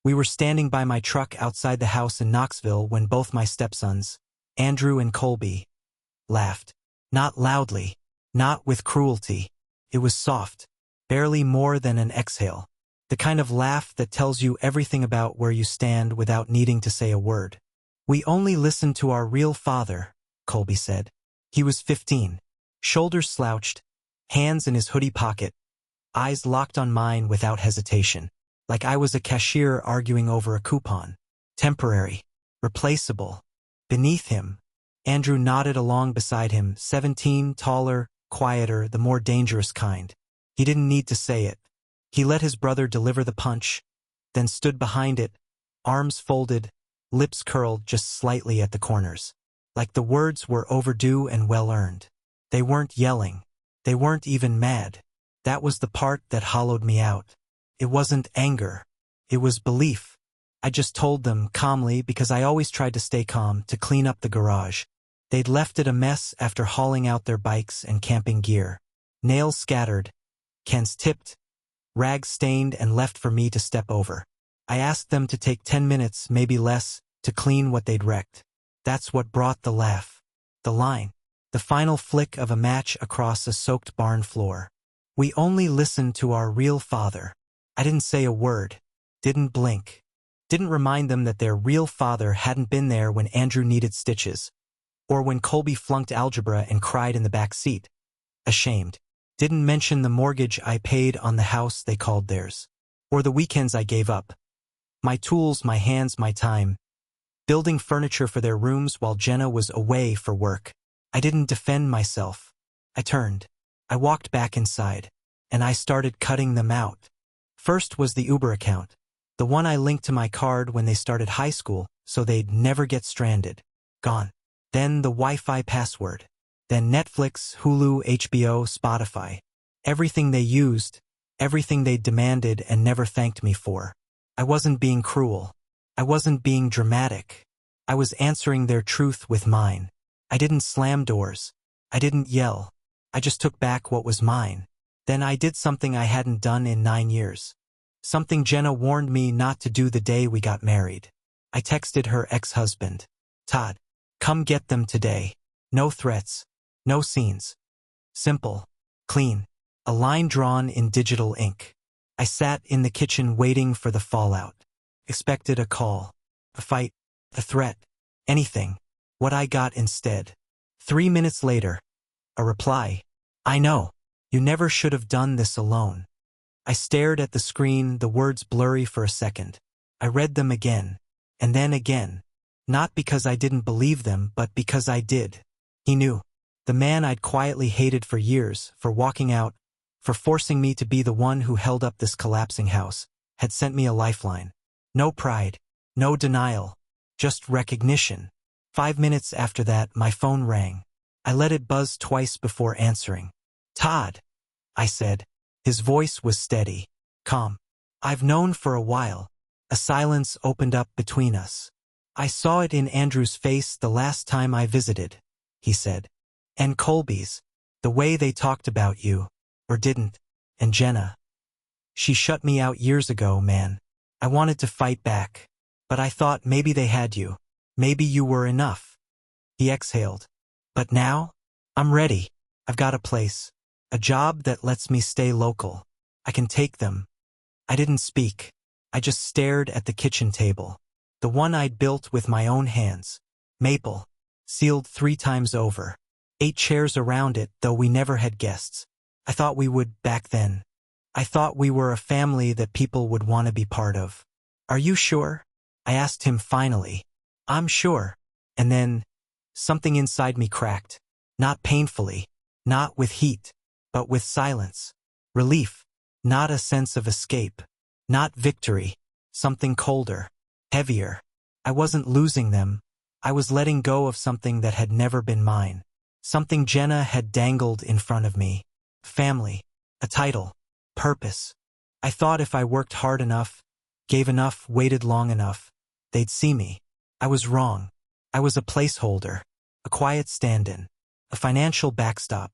We were standing by my truck outside the house in Knoxville when both my stepsons, Andrew and Colby, laughed. Not loudly, not with cruelty. It was soft, barely more than an exhale. The kind of laugh that tells you everything about where you stand without needing to say a word. We only listened to our real father, Colby said. He was 15, shoulders slouched, hands in his hoodie pocket, eyes locked on mine without hesitation, like I was a cashier arguing over a coupon. Temporary, replaceable. Beneath him, Andrew nodded along beside him, 17, taller, quieter, the more dangerous kind. He didn't need to say it. He let his brother deliver the punch, then stood behind it, arms folded, lips curled just slightly at the corners. Like the words were overdue and well-earned. They weren't yelling. They weren't even mad. That was the part that hollowed me out. It wasn't anger. It was belief. I just told them, calmly, because I always tried to stay calm, to clean up the garage. They'd left it a mess after hauling out their bikes and camping gear. Nails scattered, cans tipped, rags stained and left for me to step over. I asked them to take 10 minutes, maybe less, to clean what they'd wrecked. That's what brought the laugh. The line. The final flick of a match across a soaked barn floor. We only listened to our real father. I didn't say a word. Didn't blink. Didn't remind them that their real father hadn't been there when Andrew needed stitches. Or when Colby flunked algebra and cried in the back seat. Ashamed. Didn't mention the mortgage I paid on the house they called theirs. Or the weekends I gave up. My tools, my hands, my time. Building furniture for their rooms while Jenna was away for work. I didn't defend myself. I turned. I walked back inside. And I started cutting them out. First was the Uber account. The one I linked to my card when they started high school, so they'd never get stranded. Gone. Then the Wi-Fi password. Then Netflix, Hulu, HBO, Spotify. Everything they used, everything they demanded and never thanked me for. I wasn't being cruel. I wasn't being dramatic. I was answering their truth with mine. I didn't slam doors. I didn't yell. I just took back what was mine. Then I did something I hadn't done in 9 years. Something Jenna warned me not to do the day we got married. I texted her ex-husband. Todd, come get them today. No threats. No scenes. Simple. Clean. A line drawn in digital ink. I sat in the kitchen waiting for the fallout. Expected a call. A fight. A threat. Anything. What I got instead. 3 minutes later. A reply. I know. You never should have done this alone. I stared at the screen, the words blurry for a second. I read them again. And then again. Not because I didn't believe them, but because I did. He knew. The man I'd quietly hated for years, for walking out, for forcing me to be the one who held up this collapsing house, had sent me a lifeline. No pride. No denial. Just recognition. 5 minutes after that, my phone rang. I let it buzz twice before answering. Todd, I said. His voice was steady, calm. I've known for a while. A silence opened up between us. I saw it in Andrew's face the last time I visited, he said. And Colby's. The way they talked about you. Or didn't. And Jenna. She shut me out years ago, man. I wanted to fight back. But I thought maybe they had you. Maybe you were enough. He exhaled. But now? I'm ready. I've got a place. A job that lets me stay local. I can take them. I didn't speak. I just stared at the kitchen table. The one I'd built with my own hands. Maple. Sealed 3 times over. 8 chairs around it, though we never had guests. I thought we would back then. I thought we were a family that people would want to be part of. Are you sure? I asked him finally. I'm sure. And then, something inside me cracked. Not painfully. Not with heat. But with silence. Relief. Not a sense of escape. Not victory. Something colder. Heavier. I wasn't losing them. I was letting go of something that had never been mine. Something Jenna had dangled in front of me. Family. A title. Purpose. I thought if I worked hard enough, gave enough, waited long enough, they'd see me. I was wrong. I was a placeholder. A quiet stand-in. A financial backstop.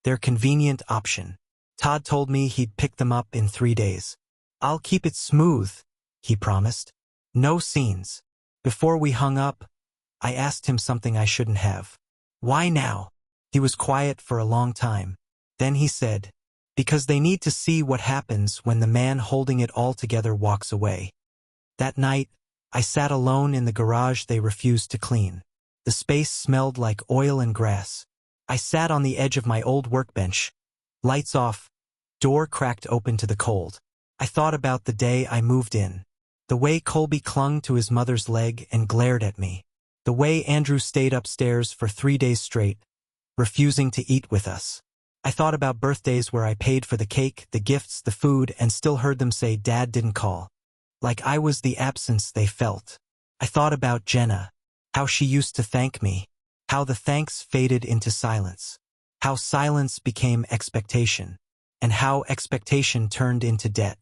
Their convenient option. Todd told me he'd pick them up in 3 days. I'll keep it smooth, he promised. No scenes. Before we hung up, I asked him something I shouldn't have. Why now? He was quiet for a long time. Then he said, because they need to see what happens when the man holding it all together walks away. That night, I sat alone in the garage they refused to clean. The space smelled like oil and grass. I sat on the edge of my old workbench. Lights off, door cracked open to the cold. I thought about the day I moved in. The way Colby clung to his mother's leg and glared at me. The way Andrew stayed upstairs for 3 days straight, refusing to eat with us. I thought about birthdays where I paid for the cake, the gifts, the food, and still heard them say Dad didn't call. Like I was the absence they felt. I thought about Jenna, how she used to thank me, how the thanks faded into silence, how silence became expectation, and how expectation turned into debt.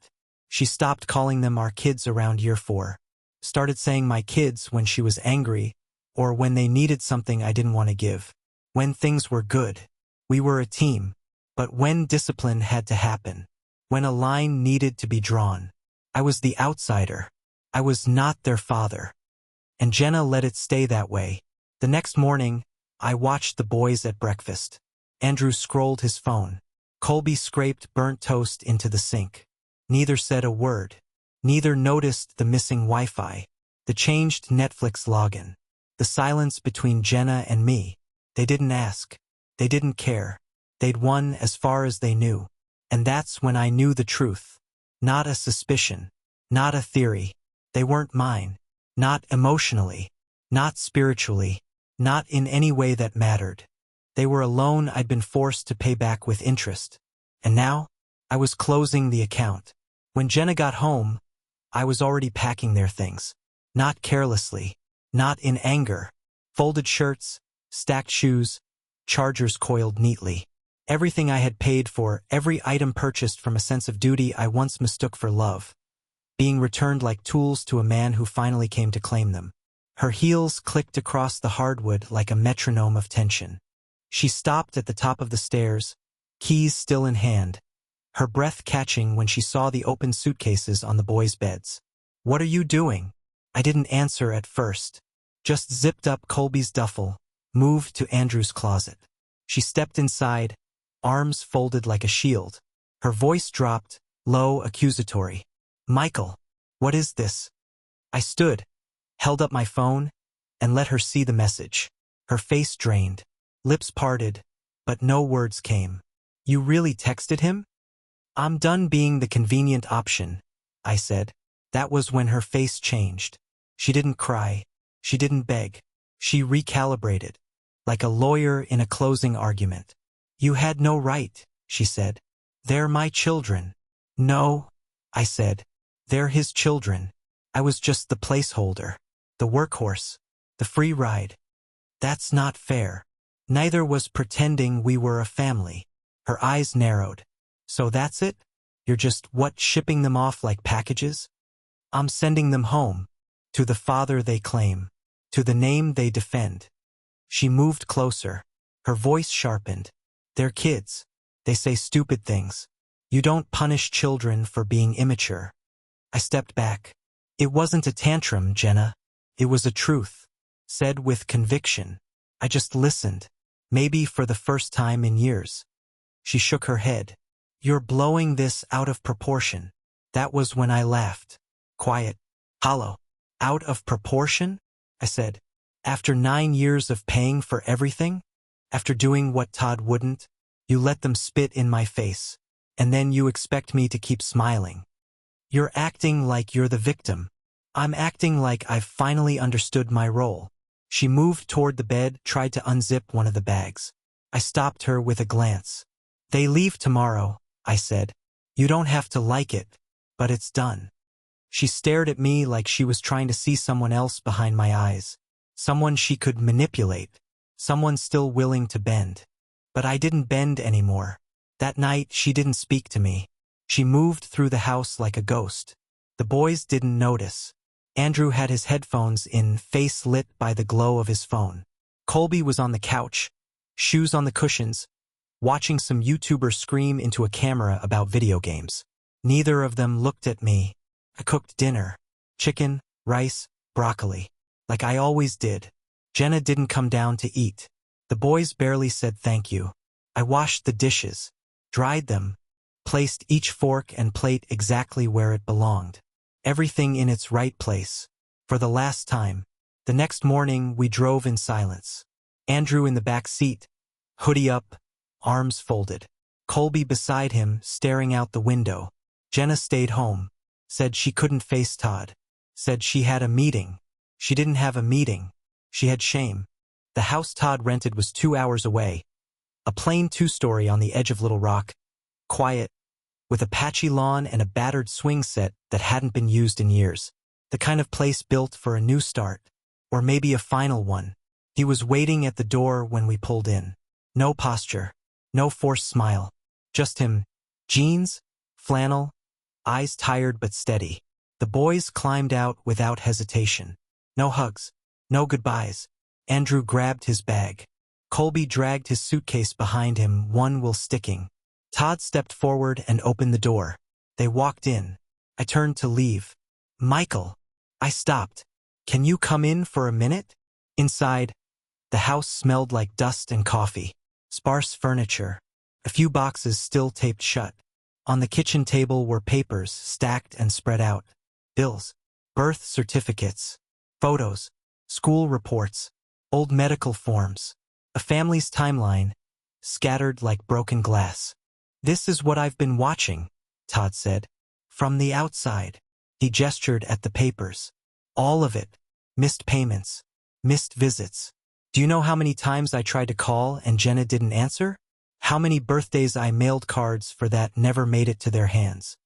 She stopped calling them our kids around year 4, started saying my kids when she was angry, or when they needed something I didn't want to give. When things were good, we were a team, but when discipline had to happen, when a line needed to be drawn, I was the outsider. I was not their father. And Jenna let it stay that way. The next morning, I watched the boys at breakfast. Andrew scrolled his phone. Colby scraped burnt toast into the sink. Neither said a word. Neither noticed the missing Wi-Fi, the changed Netflix login, the silence between Jenna and me. They didn't ask. They didn't care. They'd won as far as they knew. And that's when I knew the truth. Not a suspicion. Not a theory. They weren't mine. Not emotionally. Not spiritually. Not in any way that mattered. They were a loan I'd been forced to pay back with interest. And now, I was closing the account. When Jenna got home, I was already packing their things. Not carelessly. Not in anger. Folded shirts, stacked shoes, chargers coiled neatly. Everything I had paid for, every item purchased from a sense of duty I once mistook for love, being returned like tools to a man who finally came to claim them. Her heels clicked across the hardwood like a metronome of tension. She stopped at the top of the stairs, keys still in hand, her breath catching when she saw the open suitcases on the boys' beds. What are you doing? I didn't answer at first. Just zipped up Colby's duffel, moved to Andrew's closet. She stepped inside, arms folded like a shield. Her voice dropped, low, accusatory. Michael, what is this? I stood, held up my phone, and let her see the message. Her face drained, lips parted, but no words came. You really texted him? I'm done being the convenient option, I said. That was when her face changed. She didn't cry. She didn't beg. She recalibrated, like a lawyer in a closing argument. You had no right, she said. They're my children. No, I said. They're his children. I was just the placeholder, the workhorse, the free ride. That's not fair. Neither was pretending we were a family. Her eyes narrowed. So that's it? You're just, shipping them off like packages? I'm sending them home. To the father they claim. To the name they defend. She moved closer. Her voice sharpened. They're kids. They say stupid things. You don't punish children for being immature. I stepped back. It wasn't a tantrum, Jenna. It was a truth. Said with conviction. I just listened. Maybe for the first time in years. She shook her head. You're blowing this out of proportion. That was when I laughed. Quiet. Hollow. Out of proportion? I said. After 9 years of paying for everything? After doing what Todd wouldn't? You let them spit in my face. And then you expect me to keep smiling. You're acting like you're the victim. I'm acting like I've finally understood my role. She moved toward the bed, tried to unzip one of the bags. I stopped her with a glance. They leave tomorrow, I said. You don't have to like it, but it's done. She stared at me like she was trying to see someone else behind my eyes. Someone she could manipulate. Someone still willing to bend. But I didn't bend anymore. That night, she didn't speak to me. She moved through the house like a ghost. The boys didn't notice. Andrew had his headphones in, face lit by the glow of his phone. Colby was on the couch, shoes on the cushions, watching some YouTuber scream into a camera about video games. Neither of them looked at me. I cooked dinner. Chicken, rice, broccoli. Like I always did. Jenna didn't come down to eat. The boys barely said thank you. I washed the dishes, dried them, placed each fork and plate exactly where it belonged. Everything in its right place. For the last time. The next morning we drove in silence. Andrew in the back seat, hoodie up, arms folded. Colby beside him, staring out the window. Jenna stayed home. Said she couldn't face Todd. Said she had a meeting. She didn't have a meeting. She had shame. The house Todd rented was 2 hours away. A plain two-story on the edge of Little Rock. Quiet, with a patchy lawn and a battered swing set that hadn't been used in years. The kind of place built for a new start. Or maybe a final one. He was waiting at the door when we pulled in. No posture. No forced smile. Just him. Jeans, flannel, eyes tired but steady. The boys climbed out without hesitation. No hugs. No goodbyes. Andrew grabbed his bag. Colby dragged his suitcase behind him, one wheel sticking. Todd stepped forward and opened the door. They walked in. I turned to leave. Michael. I stopped. Can you come in for a minute? Inside, the house smelled like dust and coffee. Sparse furniture. A few boxes still taped shut. On the kitchen table were papers stacked and spread out. Bills. Birth certificates. Photos. School reports. Old medical forms. A family's timeline. Scattered like broken glass. This is what I've been watching, Todd said. From the outside. He gestured at the papers. All of it. Missed payments. Missed visits. Do you know how many times I tried to call and Jenna didn't answer? How many birthdays I mailed cards for that never made it to their hands?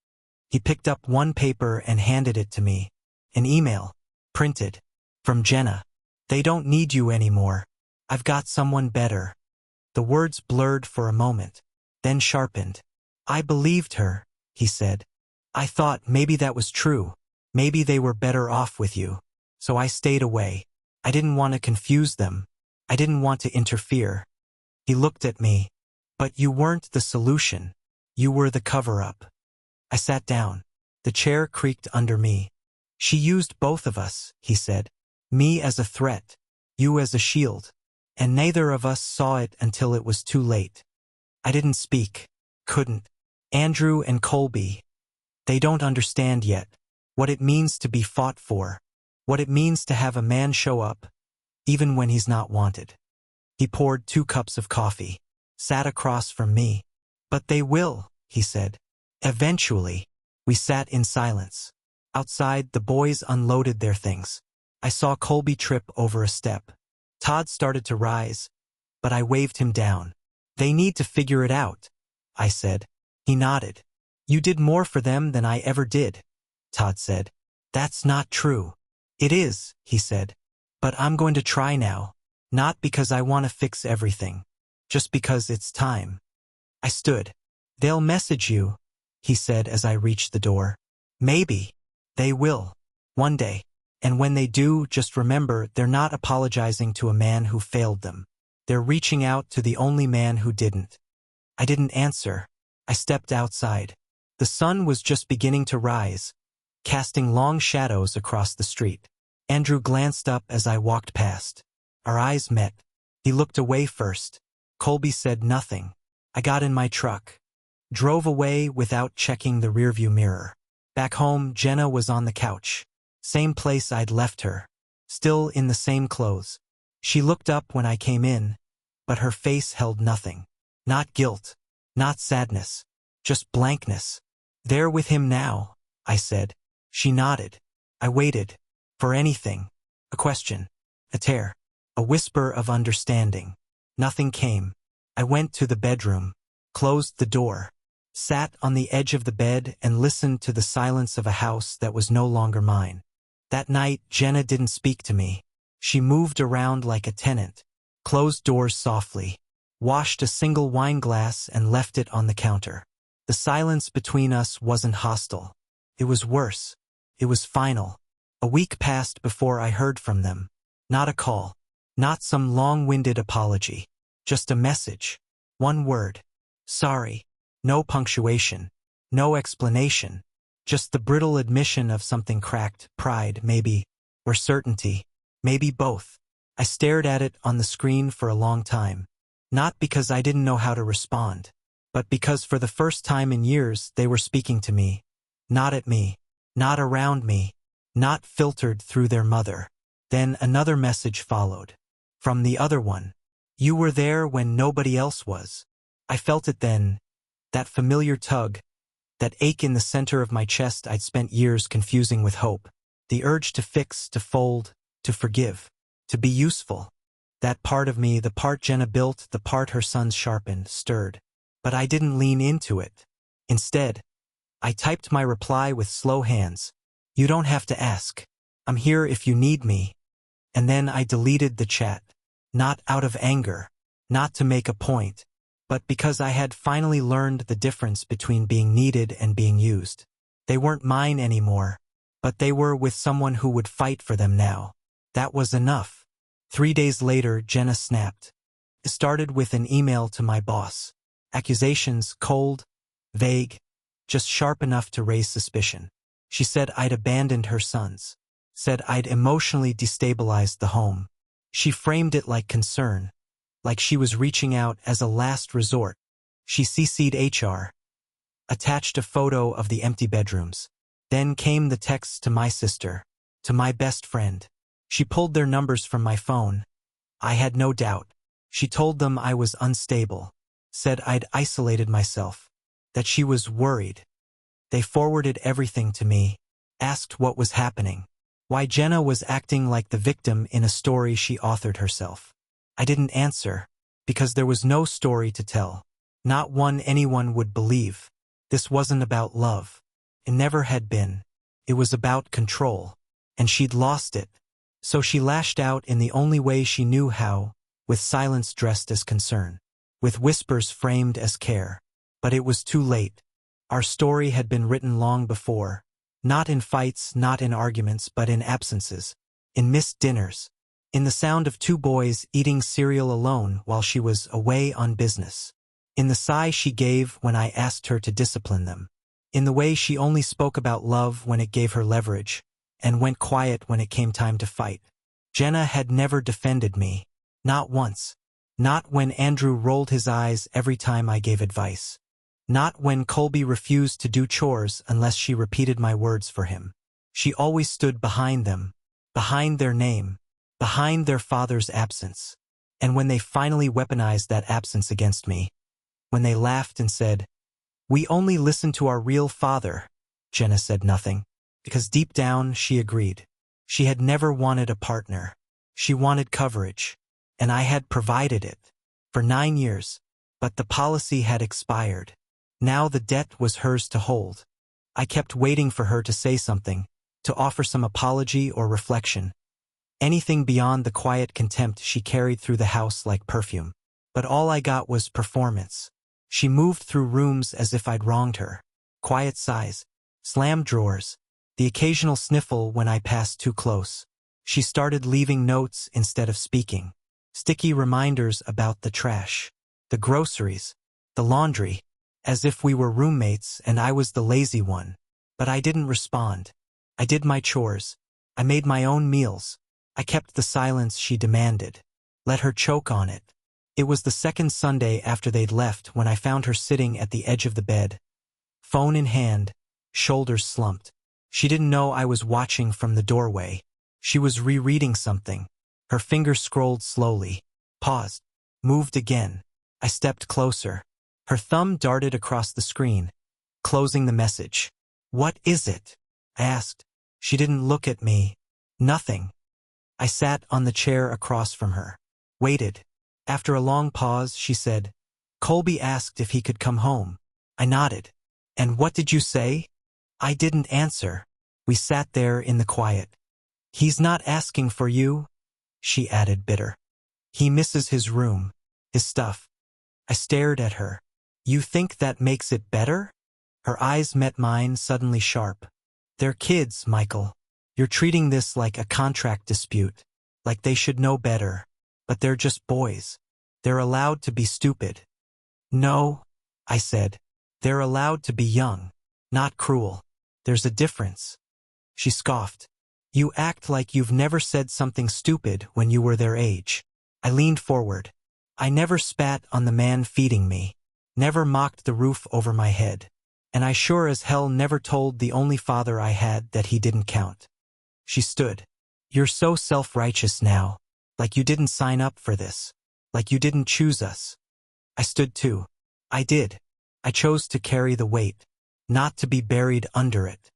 He picked up one paper and handed it to me. An email. Printed. From Jenna. They don't need you anymore. I've got someone better. The words blurred for a moment, then sharpened. I believed her, he said. I thought maybe that was true. Maybe they were better off with you. So I stayed away. I didn't want to confuse them. I didn't want to interfere. He looked at me. But you weren't the solution. You were the cover-up. I sat down. The chair creaked under me. She used both of us, he said. Me as a threat. You as a shield. And neither of us saw it until it was too late. I didn't speak. Couldn't. Andrew and Colby. They don't understand yet. What it means to be fought for. What it means to have a man show up, even when he's not wanted. He poured 2 cups of coffee. Sat across from me. But they will, he said. Eventually. We sat in silence. Outside, the boys unloaded their things. I saw Colby trip over a step. Todd started to rise, but I waved him down. They need to figure it out, I said. He nodded. You did more for them than I ever did, Todd said. That's not true. It is, he said. But I'm going to try now. Not because I want to fix everything. Just because it's time. I stood. They'll message you, he said as I reached the door. Maybe. They will. One day. And when they do, just remember they're not apologizing to a man who failed them. They're reaching out to the only man who didn't. I didn't answer. I stepped outside. The sun was just beginning to rise, casting long shadows across the street. Andrew glanced up as I walked past. Our eyes met. He looked away first. Colby said nothing. I got in my truck. Drove away without checking the rearview mirror. Back home, Jenna was on the couch. Same place I'd left her. Still in the same clothes. She looked up when I came in, but her face held nothing. Not guilt. Not sadness. Just blankness. There with him now, I said. She nodded. I waited. For anything. A question. A tear. A whisper of understanding. Nothing came. I went to the bedroom. Closed the door. Sat on the edge of the bed and listened to the silence of a house that was no longer mine. That night, Jenna didn't speak to me. She moved around like a tenant. Closed doors softly. Washed a single wine glass and left it on the counter. The silence between us wasn't hostile. It was worse. It was final. A week passed before I heard from them. Not a call. Not some long-winded apology. Just a message. One word. Sorry. No punctuation. No explanation. Just the brittle admission of something cracked, pride, maybe, or certainty, maybe both. I stared at it on the screen for a long time. Not because I didn't know how to respond, but because for the first time in years they were speaking to me. Not at me, not around me, not filtered through their mother. Then another message followed. From the other one. You were there when nobody else was. I felt it then, that familiar tug, that ache in the center of my chest I'd spent years confusing with hope. The urge to fix, to fold, to forgive, to be useful. That part of me, the part Jenna built, the part her sons sharpened, stirred. But I didn't lean into it. Instead, I typed my reply with slow hands. You don't have to ask. I'm here if you need me. And then I deleted the chat. Not out of anger, not to make a point, but because I had finally learned the difference between being needed and being used. They weren't mine anymore, but they were with someone who would fight for them now. That was enough. 3 days later, Jenna snapped. It started with an email to my boss. Accusations, cold, vague, just sharp enough to raise suspicion. She said I'd abandoned her sons. Said I'd emotionally destabilized the home. She framed it like concern, like she was reaching out as a last resort. She CC'd HR, attached a photo of the empty bedrooms. Then came the texts to my sister, to my best friend. She pulled their numbers from my phone. I had no doubt. She told them I was unstable, said I'd isolated myself, that she was worried. They forwarded everything to me, asked what was happening. Why Jenna was acting like the victim in a story she authored herself. I didn't answer, because there was no story to tell. Not one anyone would believe. This wasn't about love. It never had been. It was about control. And she'd lost it. So she lashed out in the only way she knew how, with silence dressed as concern, with whispers framed as care. But it was too late. Our story had been written long before. Not in fights, not in arguments, but in absences, in missed dinners, in the sound of 2 boys eating cereal alone while she was away on business, in the sigh she gave when I asked her to discipline them, in the way she only spoke about love when it gave her leverage, and went quiet when it came time to fight. Jenna had never defended me, not once, not when Andrew rolled his eyes every time I gave advice. Not when Colby refused to do chores unless she repeated my words for him. She always stood behind them, behind their name, behind their father's absence. And when they finally weaponized that absence against me, when they laughed and said, "We only listen to our real father," Jenna said nothing, because deep down she agreed. She had never wanted a partner. She wanted coverage, and I had provided it. For 9 years, but the policy had expired. Now the debt was hers to hold. I kept waiting for her to say something, to offer some apology or reflection. Anything beyond the quiet contempt she carried through the house like perfume. But all I got was performance. She moved through rooms as if I'd wronged her. Quiet sighs, slammed drawers, the occasional sniffle when I passed too close. She started leaving notes instead of speaking. Sticky reminders about the trash, the groceries, the laundry, as if we were roommates and I was the lazy one. But I didn't respond. I did my chores. I made my own meals. I kept the silence she demanded. Let her choke on it. It was the second Sunday after they'd left when I found her sitting at the edge of the bed, phone in hand, shoulders slumped. She didn't know I was watching from the doorway. She was rereading something. Her fingers scrolled slowly, paused, moved again. I stepped closer. Her thumb darted across the screen, closing the message. "What is it?" I asked. She didn't look at me. Nothing. I sat on the chair across from her. Waited. After a long pause, she said, "Colby asked if he could come home." I nodded. "And what did you say?" I didn't answer. We sat there in the quiet. "He's not asking for you," she added bitter. "He misses his room, his stuff." I stared at her. "You think that makes it better?" Her eyes met mine, suddenly sharp. "They're kids, Michael. You're treating this like a contract dispute, like they should know better. But they're just boys. They're allowed to be stupid." "No," I said. "They're allowed to be young, not cruel. There's a difference. She scoffed. You act like you've never said something stupid when you were their age. I leaned forward. I never spat on the man feeding me, never mocked the roof over my head, and I sure as hell never told the only father I had that he didn't count. She stood. You're so self-righteous now, like you didn't sign up for this, like you didn't choose us. I stood too. I did. I chose to carry the weight, not to be buried under it.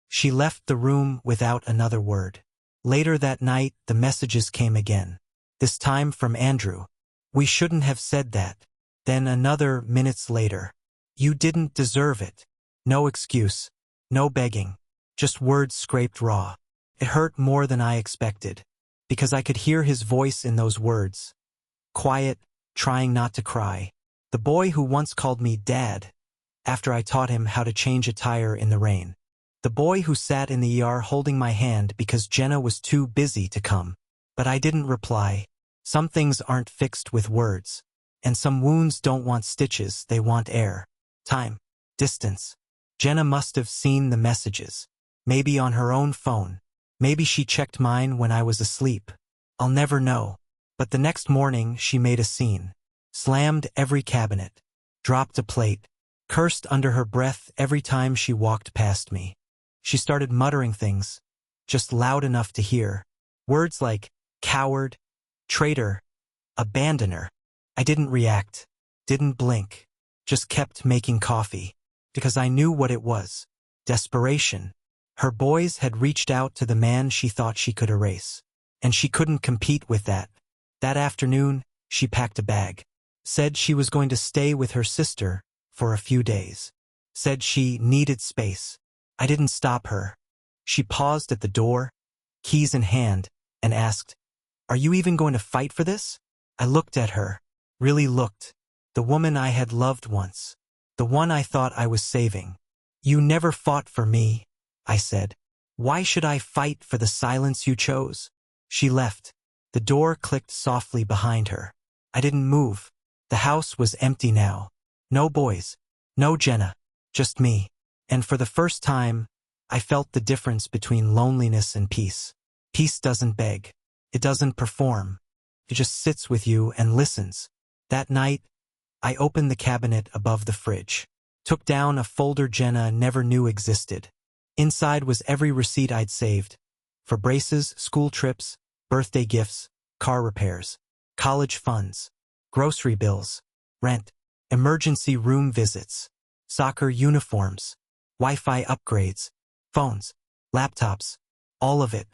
She left the room without another word. Later that night, the messages came again. This time from Andrew. We shouldn't have said that. Then another minutes later. You didn't deserve it. No excuse. No begging. Just words scraped raw. It hurt more than I expected, because I could hear his voice in those words. Quiet, trying not to cry. The boy who once called me Dad, after I taught him how to change a tire in the rain. The boy who sat in the ER holding my hand because Jenna was too busy to come. But I didn't reply. Some things aren't fixed with words. And some wounds don't want stitches, they want air. Time. Distance. Jenna must have seen the messages. Maybe on her own phone. Maybe she checked mine when I was asleep. I'll never know. But the next morning she made a scene. Slammed every cabinet. Dropped a plate. Cursed under her breath every time she walked past me. She started muttering things, just loud enough to hear. Words like coward, traitor, abandoner. I didn't react, didn't blink, just kept making coffee, because I knew what it was. Desperation. Her boys had reached out to the man she thought she could erase, and she couldn't compete with that. That afternoon, she packed a bag. Said she was going to stay with her sister for a few days. Said she needed space. I didn't stop her. She paused at the door, keys in hand, and asked, Are you even going to fight for this? I looked at her, really looked. The woman I had loved once. The one I thought I was saving. You never fought for me, I said. Why should I fight for the silence you chose? She left. The door clicked softly behind her. I didn't move. The house was empty now. No boys. No Jenna. Just me. And for the first time, I felt the difference between loneliness and peace. Peace doesn't beg. It doesn't perform. It just sits with you and listens. That night, I opened the cabinet above the fridge. Took down a folder Jenna never knew existed. Inside was every receipt I'd saved. For braces, school trips, birthday gifts, car repairs, college funds, grocery bills, rent, emergency room visits, soccer uniforms, Wi-Fi upgrades, phones, laptops, all of it.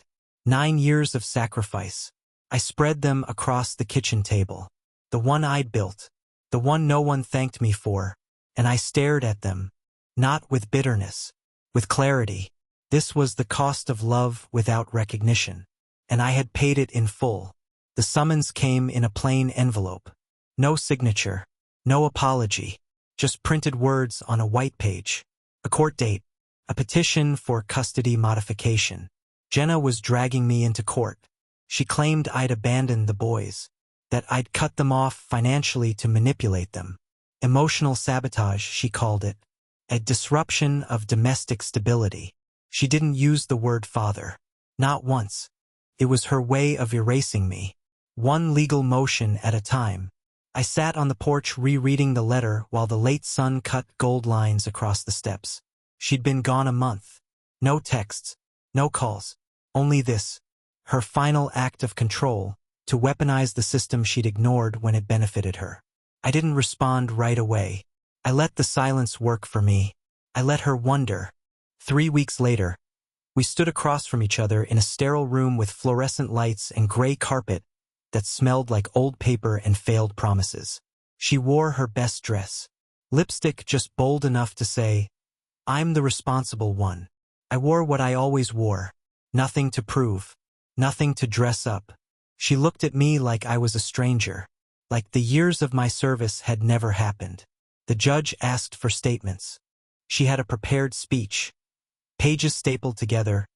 9 years of sacrifice. I spread them across the kitchen table. The one I'd built. The one no one thanked me for. And I stared at them. Not with bitterness. With clarity. This was the cost of love without recognition. And I had paid it in full. The summons came in a plain envelope. No signature. No apology. Just printed words on a white page. A court date. A petition for custody modification. Jenna was dragging me into court. She claimed I'd abandoned the boys. That I'd cut them off financially to manipulate them. Emotional sabotage, she called it. A disruption of domestic stability. She didn't use the word father. Not once. It was her way of erasing me. One legal motion at a time. I sat on the porch rereading the letter while the late sun cut gold lines across the steps. She'd been gone a month. No texts. No calls. Only this. Her final act of control, to weaponize the system she'd ignored when it benefited her. I didn't respond right away. I let the silence work for me. I let her wonder. 3 weeks later, we stood across from each other in a sterile room with fluorescent lights and gray carpet that smelled like old paper and failed promises. She wore her best dress. Lipstick just bold enough to say, I'm the responsible one. I wore what I always wore. Nothing to prove. Nothing to dress up. She looked at me like I was a stranger. Like the years of my service had never happened. The judge asked for statements. She had a prepared speech. Pages stapled together,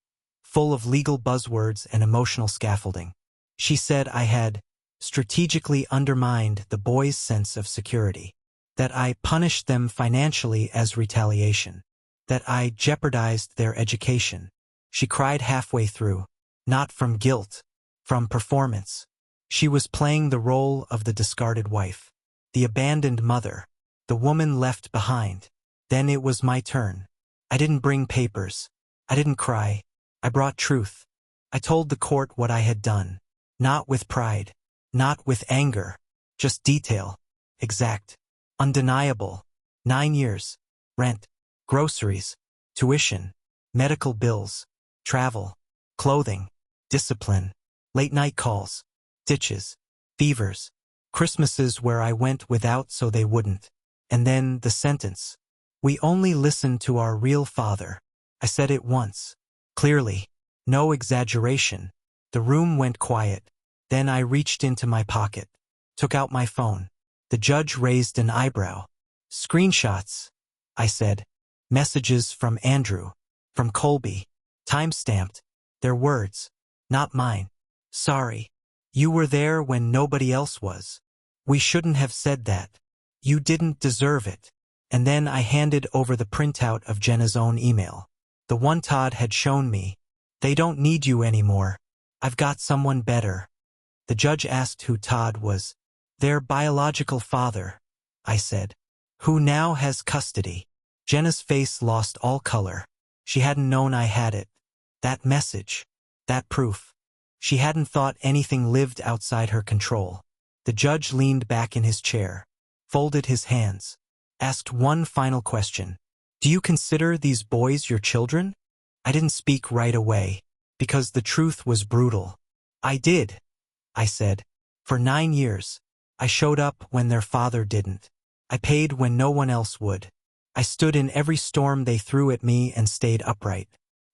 full of legal buzzwords and emotional scaffolding. She said I had strategically undermined the boys' sense of security. That I punished them financially as retaliation. that I jeopardized their education. She cried halfway through, not from guilt, from performance. She was playing the role of the discarded wife, the abandoned mother, the woman left behind. Then it was my turn. I didn't bring papers. I didn't cry. I brought truth. I told the court what I had done. Not with pride. Not with anger. Just detail. Exact. Undeniable. 9 years. Rent. Groceries. Tuition. Medical bills. Travel. Clothing. Discipline. Late-night calls. Ditches. Fevers. Christmases where I went without so they wouldn't. And then the sentence. We only listen to our real father. I said it once. Clearly. No exaggeration. The room went quiet. Then I reached into my pocket. Took out my phone. The judge raised an eyebrow. Screenshots, I said. Messages from Andrew. From Colby. Time-stamped. Their words. Not mine. Sorry. You were there when nobody else was. We shouldn't have said that. You didn't deserve it. And then I handed over the printout of Jenna's own email. The one Todd had shown me. They don't need you anymore. I've got someone better. The judge asked who Todd was. Their biological father, I said. Who now has custody. Jenna's face lost all color. She hadn't known I had it. That message. That proof. She hadn't thought anything lived outside her control. The judge leaned back in his chair, folded his hands, asked one final question. Do you consider these boys your children? I didn't speak right away, because the truth was brutal. I did, I said. For 9 years. I showed up when their father didn't. I paid when no one else would. I stood in every storm they threw at me and stayed upright.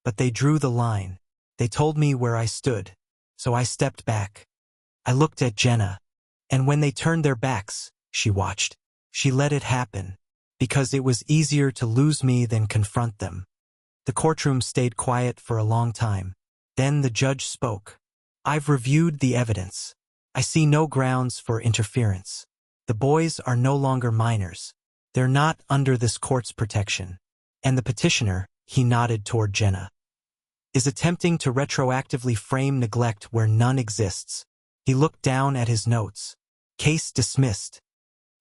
But they drew the line. They told me where I stood. So I stepped back. I looked at Jenna. And when they turned their backs, she watched. She let it happen. Because it was easier to lose me than confront them. The courtroom stayed quiet for a long time. Then the judge spoke. I've reviewed the evidence. I see no grounds for interference. The boys are no longer minors. They're not under this court's protection. And the petitioner, he nodded toward Jenna, is attempting to retroactively frame neglect where none exists. He looked down at his notes. Case dismissed.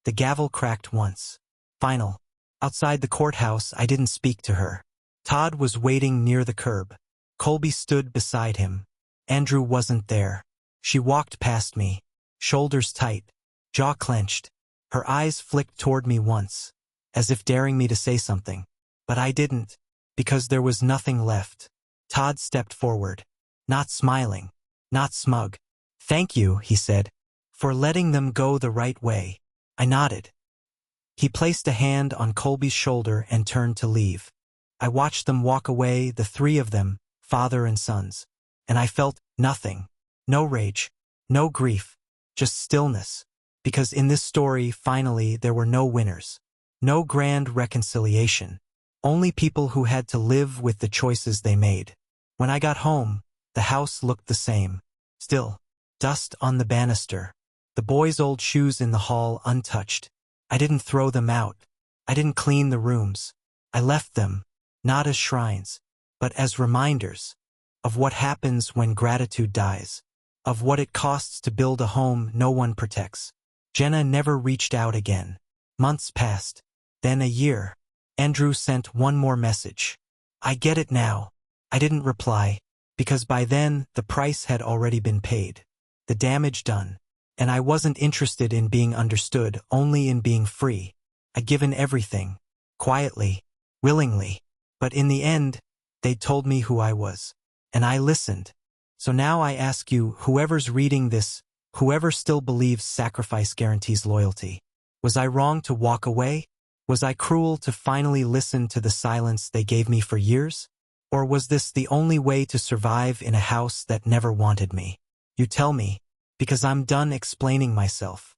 The gavel cracked once. Final. Outside the courthouse, I didn't speak to her. Todd was waiting near the curb. Colby stood beside him. Andrew wasn't there. She walked past me, shoulders tight, jaw clenched. Her eyes flicked toward me once, as if daring me to say something. But I didn't, because there was nothing left. Todd stepped forward, not smiling, not smug. Thank you, he said, for letting them go the right way. I nodded. He placed a hand on Colby's shoulder and turned to leave. I watched them walk away, the three of them, father and sons. And I felt nothing. No rage, no grief, just stillness. Because in this story, finally, there were no winners. No grand reconciliation. Only people who had to live with the choices they made. When I got home, the house looked the same. Still, dust on the banister. The boys' old shoes in the hall untouched. I didn't throw them out. I didn't clean the rooms. I left them, not as shrines, but as reminders of what happens when gratitude dies. Of what it costs to build a home no one protects. Jenna never reached out again. Months passed. Then a year. Andrew sent one more message. I get it now. I didn't reply, because by then the price had already been paid. The damage done. And I wasn't interested in being understood, only in being free. I'd given everything. Quietly. Willingly. But in the end, they told me who I was. And I listened. So now I ask you, whoever's reading this, whoever still believes sacrifice guarantees loyalty. Was I wrong to walk away? Was I cruel to finally listen to the silence they gave me for years? Or was this the only way to survive in a house that never wanted me? You tell me, because I'm done explaining myself.